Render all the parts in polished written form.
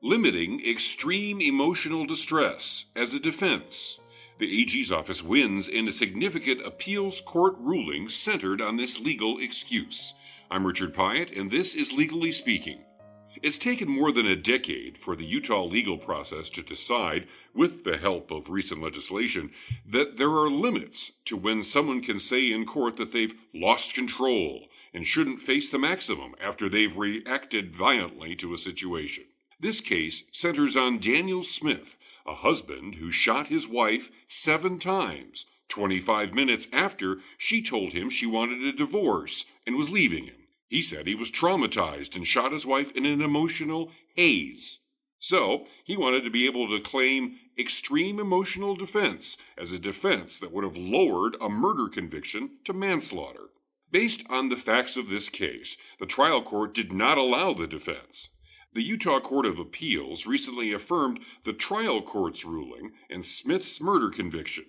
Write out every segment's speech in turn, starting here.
Limiting extreme emotional distress as a defense. The AG's office wins in a significant appeals court ruling centered on this legal excuse. I'm Richard Pyatt, and this is Legally Speaking. It's taken more than a decade for the Utah legal process to decide, with the help of recent legislation, that there are limits to when someone can say in court that they've lost control and shouldn't face the maximum after they've reacted violently to a situation. This case centers on Daniel Smith, a husband who shot his wife 7 times, 25 minutes after she told him she wanted a divorce and was leaving him. He said he was traumatized and shot his wife in an emotional haze. So, he wanted to be able to claim extreme emotional defense as a defense that would have lowered a murder conviction to manslaughter. Based on the facts of this case, the trial court did not allow the defense. The Utah Court of Appeals recently affirmed the trial court's ruling and Smith's murder conviction.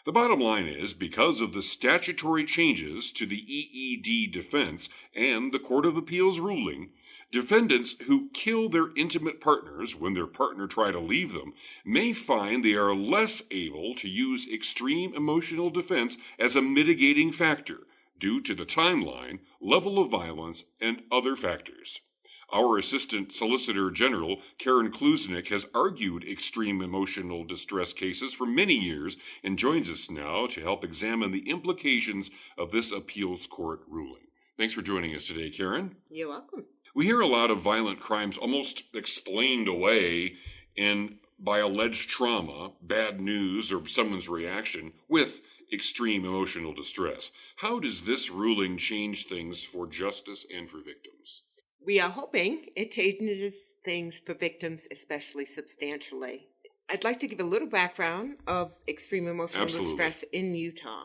The bottom line is, because of the statutory changes to the EED defense and the Court of Appeals ruling, defendants who kill their intimate partners when their partner try to leave them may find they are less able to use extreme emotional defense as a mitigating factor due to the timeline, level of violence, and other factors. Our Assistant Solicitor General, Karen Klucznik, has argued extreme emotional distress cases for many years and joins us now to help examine the implications of this appeals court ruling. Thanks for joining us today, Karen. You're welcome. We hear a lot of violent crimes almost explained away by alleged trauma, bad news, or someone's reaction with extreme emotional distress. How does this ruling change things for justice and for victims? We are hoping it changes things for victims, especially substantially. I'd like to give a little background of extreme emotional distress in Utah.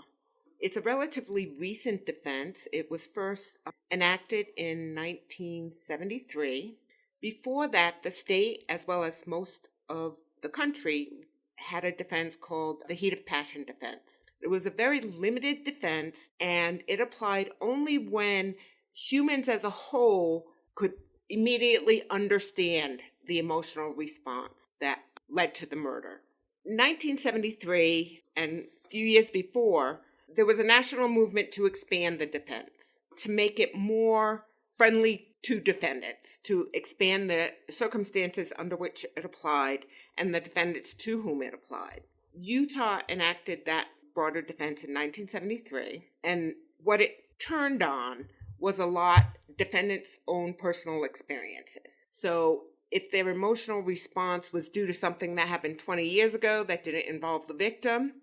It's a relatively recent defense. It was first enacted in 1973. Before that, the state, as well as most of the country, had a defense called the heat of passion defense. It was a very limited defense, and it applied only when humans as a whole could immediately understand the emotional response that led to the murder. In 1973, and a few years before, there was a national movement to expand the defense, to make it more friendly to defendants, to expand the circumstances under which it applied and the defendants to whom it applied. Utah enacted that broader defense in 1973, and what it turned on was a lot defendants' own personal experiences. So if their emotional response was due to something that happened 20 years ago that didn't involve the victim,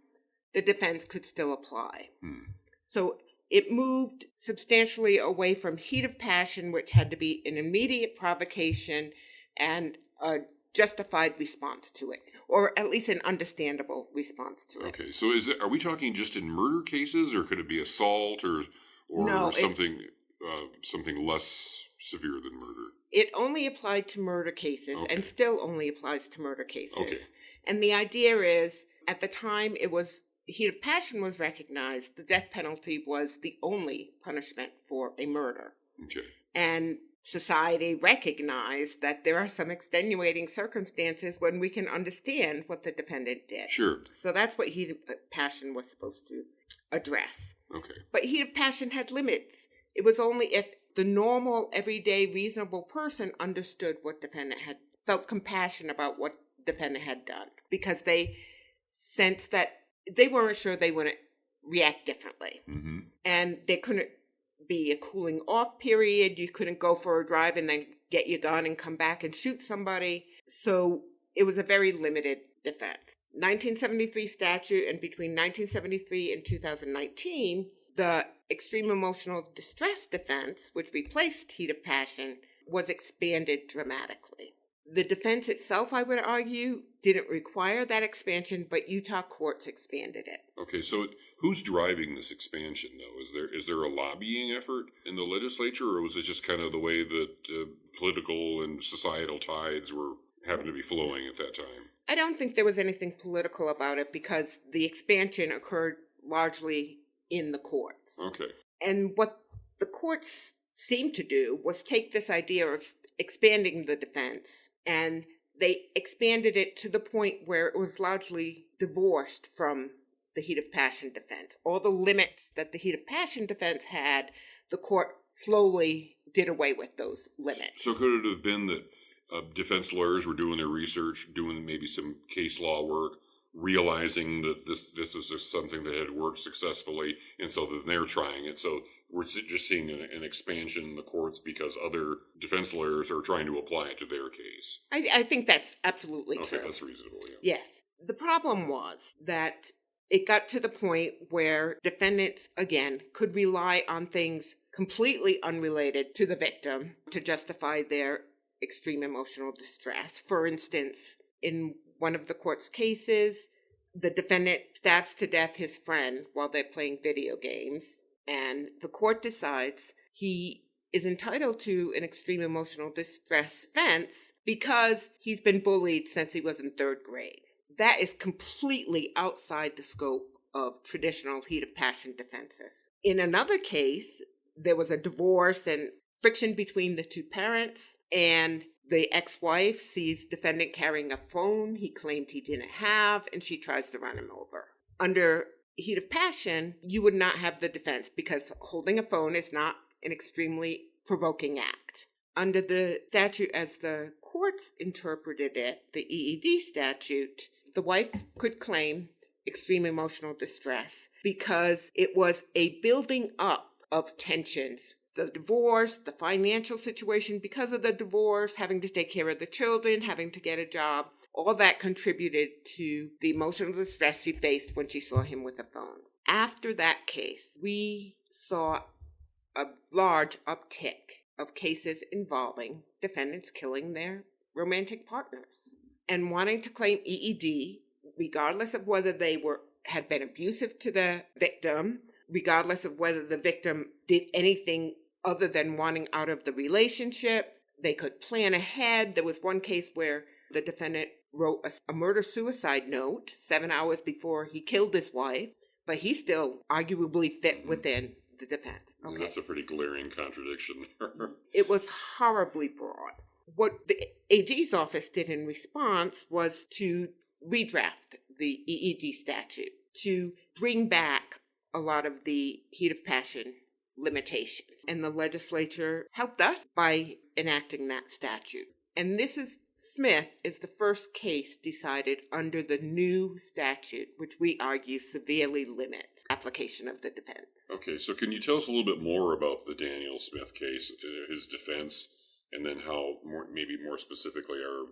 the defense could still apply. So it moved substantially away from heat of passion, which had to be an immediate provocation and a justified response to it, or at least an understandable response to it. Okay, so are we talking just in murder cases, or could it be assault or something less severe than murder? It only applied to murder cases, and still only applies to murder cases. Okay. And the idea is, at the time heat of passion was recognized, the death penalty was the only punishment for a murder. Okay. And society recognized that there are some extenuating circumstances when we can understand what the defendant did. Sure. So that's what heat of passion was supposed to address. Okay. But heat of passion had limits. It was only if the normal, everyday, reasonable person understood what defendant had, felt compassion about what defendant had done, because they sensed that they weren't sure they wouldn't react differently. Mm-hmm. And there couldn't be a cooling off period. You couldn't go for a drive and then get your gun and come back and shoot somebody. So it was a very limited defense. 1973 statute, and between 1973 and 2019, the extreme emotional distress defense, which replaced heat of passion, was expanded dramatically. The defense itself, I would argue, didn't require that expansion, but Utah courts expanded it. Okay, so who's driving this expansion, though? Is there a lobbying effort in the legislature, or was it just kind of the way that political and societal tides happened to be flowing at that time? I don't think there was anything political about it, because the expansion occurred largely in the courts. Okay. And what the courts seemed to do was take this idea of expanding the defense and they expanded it to the point where it was largely divorced from the heat of passion defense. All the limits that the heat of passion defense had, the court slowly did away with those limits. So could it have been that defense lawyers were doing their research, doing maybe some case law work, realizing that this is just something that had worked successfully, and so then they're trying it. So we're just seeing an expansion in the courts because other defense lawyers are trying to apply it to their case. I think that's absolutely true. Okay, that's reasonable, yeah. Yes. The problem was that it got to the point where defendants, again, could rely on things completely unrelated to the victim to justify their extreme emotional distress. For instance, in one of the court's cases, the defendant stabs to death his friend while they're playing video games, and the court decides he is entitled to an extreme emotional distress defense because he's been bullied since he was in 3rd grade. That is completely outside the scope of traditional heat of passion defenses. In another case, there was a divorce and friction between the two parents, and the ex-wife sees defendant carrying a phone he claimed he didn't have, and she tries to run him over. Under heat of passion, you would not have the defense because holding a phone is not an extremely provoking act. Under the statute as the courts interpreted it, the EED statute, the wife could claim extreme emotional distress because it was a building up of tensions. The divorce, the financial situation because of the divorce, having to take care of the children, having to get a job, all that contributed to the emotional distress she faced when she saw him with a phone. After that case, we saw a large uptick of cases involving defendants killing their romantic partners and wanting to claim EED, regardless of whether they had been abusive to the victim, regardless of whether the victim did anything other than wanting out of the relationship. They could plan ahead. There was one case where the defendant wrote a murder-suicide note 7 hours before he killed his wife, but he still arguably fit within the defense. Okay. That's a pretty glaring contradiction there. It was horribly broad. What the AG's office did in response was to redraft the EED statute to bring back a lot of the heat of passion limitations. And the legislature helped us by enacting that statute. And Smith is the first case decided under the new statute, which we argue severely limits application of the defense. Okay, so can you tell us a little bit more about the Daniel Smith case, his defense, and then how maybe more specifically our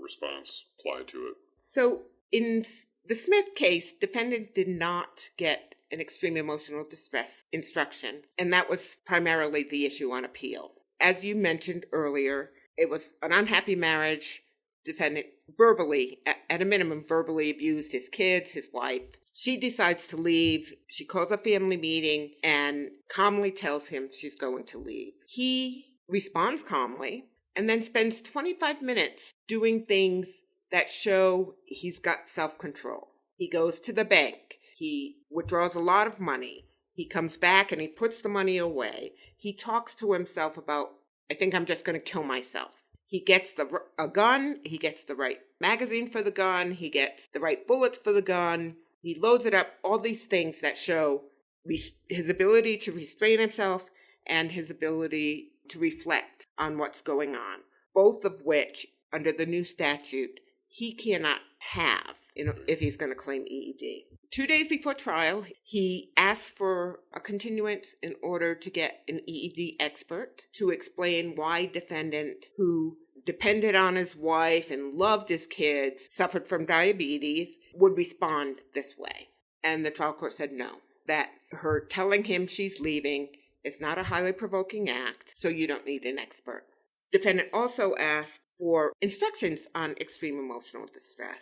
response applied to it? So in the Smith case, defendant did not get an extreme emotional distress instruction, and that was primarily the issue on appeal. As you mentioned earlier, it was an unhappy marriage. Defendant verbally, at a minimum, verbally abused his kids, his wife. She decides to leave. She calls a family meeting and calmly tells him she's going to leave. He responds calmly and then spends 25 minutes doing things that show he's got self-control. He goes to the bank. He withdraws a lot of money. He comes back and he puts the money away. He talks to himself about, I think I'm just going to kill myself. He gets a gun. He gets the right magazine for the gun. He gets the right bullets for the gun. He loads it up. All these things that show his ability to restrain himself and his ability to reflect on what's going on, both of which, under the new statute, he cannot have if he's going to claim EED. 2 days before trial, he asks for a continuance in order to get an EED expert to explain why defendant, who depended on his wife and loved his kids, suffered from diabetes, would respond this way. And the trial court said no, that her telling him she's leaving is not a highly provoking act, so you don't need an expert. Defendant also asked for instructions on extreme emotional distress,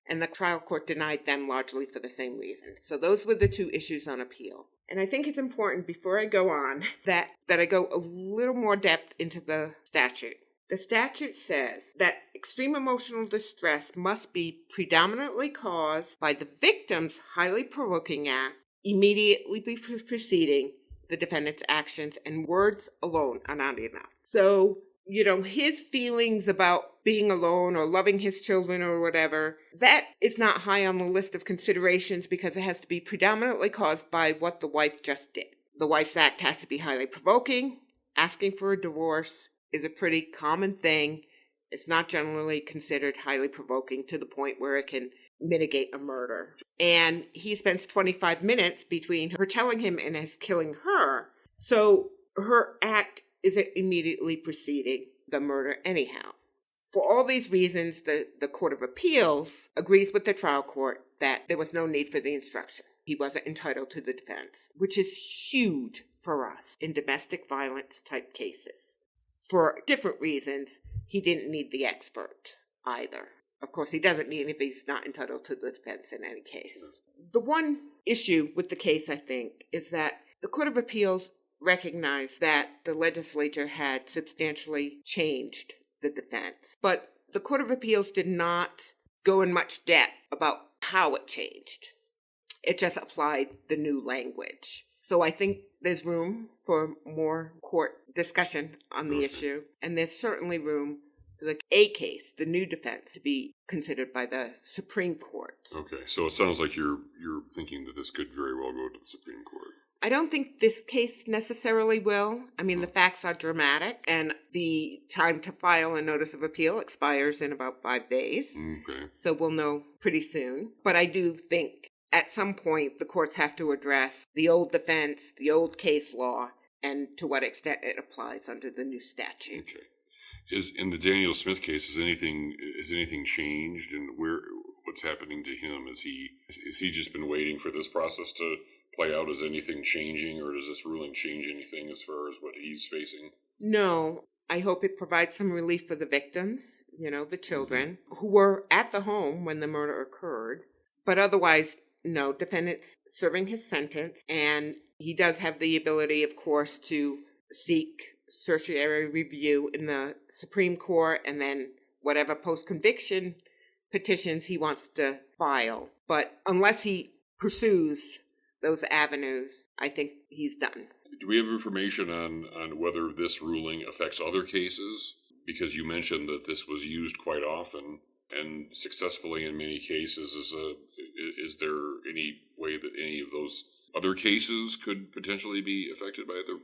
and the trial court denied them largely for the same reason. So those were the two issues on appeal. And I think it's important, before I go on, that I go a little more depth into the statute. The statute says that extreme emotional distress must be predominantly caused by the victim's highly provoking act immediately preceding the defendant's actions, and words alone are not enough. So his feelings about being alone or loving his children or whatever, that is not high on the list of considerations because it has to be predominantly caused by what the wife just did. The wife's act has to be highly provoking. Asking for a divorce is a pretty common thing. It's not generally considered highly provoking to the point where it can mitigate a murder. And he spends 25 minutes between her telling him and his killing her. So her act isn't immediately preceding the murder anyhow. For all these reasons, the Court of Appeals agrees with the trial court that there was no need for the instruction. He wasn't entitled to the defense, which is huge for us in domestic violence type cases. For different reasons, he didn't need the expert either. Of course, he doesn't need it if he's not entitled to the defense in any case. The one issue with the case, I think, is that the Court of Appeals recognized that the legislature had substantially changed the defense. But the Court of Appeals did not go in much depth about how it changed. It just applied the new language. So I think there's room for more court discussion on the issue, and there's certainly room for the A case, the new defense, to be considered by the Supreme Court. Okay, so it sounds like you're thinking that this could very well go to the Supreme Court. I don't think this case necessarily will. I mean, the facts are dramatic, and the time to file a notice of appeal expires in about 5 days. Okay. So we'll know pretty soon. But I do think at some point the courts have to address the old defense, the old case law, and to what extent it applies under the new statute. Okay. In the Daniel Smith case, has anything changed, and what's happening to him? Is he just been waiting for this process to play out? Is anything changing, or does this ruling change anything as far as what he's facing? No. I hope it provides some relief for the victims, the children, who were at the home when the murder occurred. But otherwise, no, defendant's serving his sentence, and he does have the ability, of course, to seek certiorari review in the Supreme Court and then whatever post-conviction petitions he wants to file. But unless he pursues those avenues, I think he's done. Do we have information on whether this ruling affects other cases? Because you mentioned that this was used quite often and successfully in many cases. Is there any way that any of those other cases could potentially be affected by the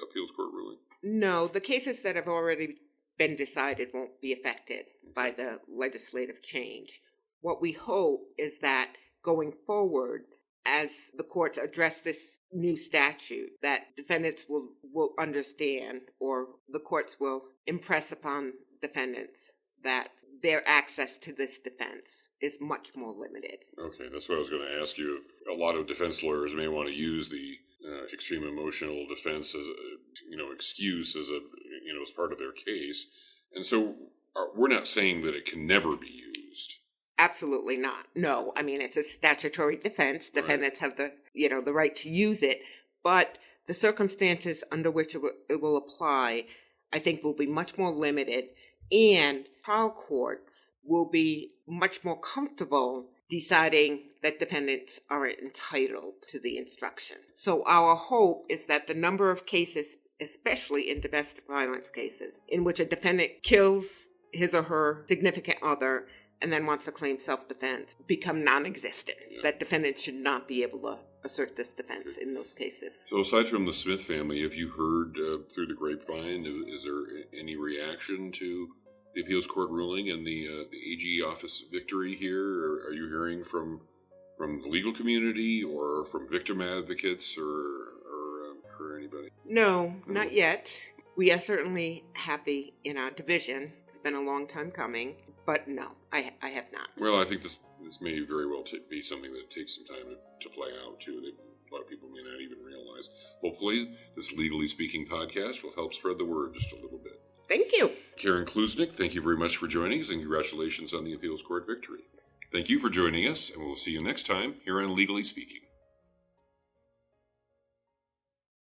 appeals court ruling? No, the cases that have already been decided won't be affected by the legislative change. What we hope is that going forward, as the courts address this new statute, that defendants will understand, or the courts will impress upon defendants that their access to this defense is much more limited. Okay, that's what I was going to ask you. A lot of defense lawyers may want to use the extreme emotional defense as excuse as as part of their case, and so we're not saying that it can never be used. Absolutely not. No, I mean, it's a statutory defense. Defendants have the right to use it, but the circumstances under which it will apply, I think, will be much more limited, and trial courts will be much more comfortable deciding that defendants aren't entitled to the instruction. So our hope is that the number of cases, especially in domestic violence cases, in which a defendant kills his or her significant other and then wants to claim self-defense, become non-existent. Yeah. That defendants should not be able to assert this defense in those cases. So aside from the Smith family, have you heard through the grapevine, is there any reaction to the appeals court ruling and the AG office victory here? Or are you hearing from the legal community or from victim advocates or anybody? No, not yet. We are certainly happy in our division. It's been a long time coming. But no, I have not. Well, I think this may very well be something that takes some time to play out, too. A lot of people may not even realize. Hopefully, this Legally Speaking podcast will help spread the word just a little bit. Thank you. Karen Klucznik, thank you very much for joining us, and congratulations on the appeals court victory. Thank you for joining us, and we'll see you next time here on Legally Speaking.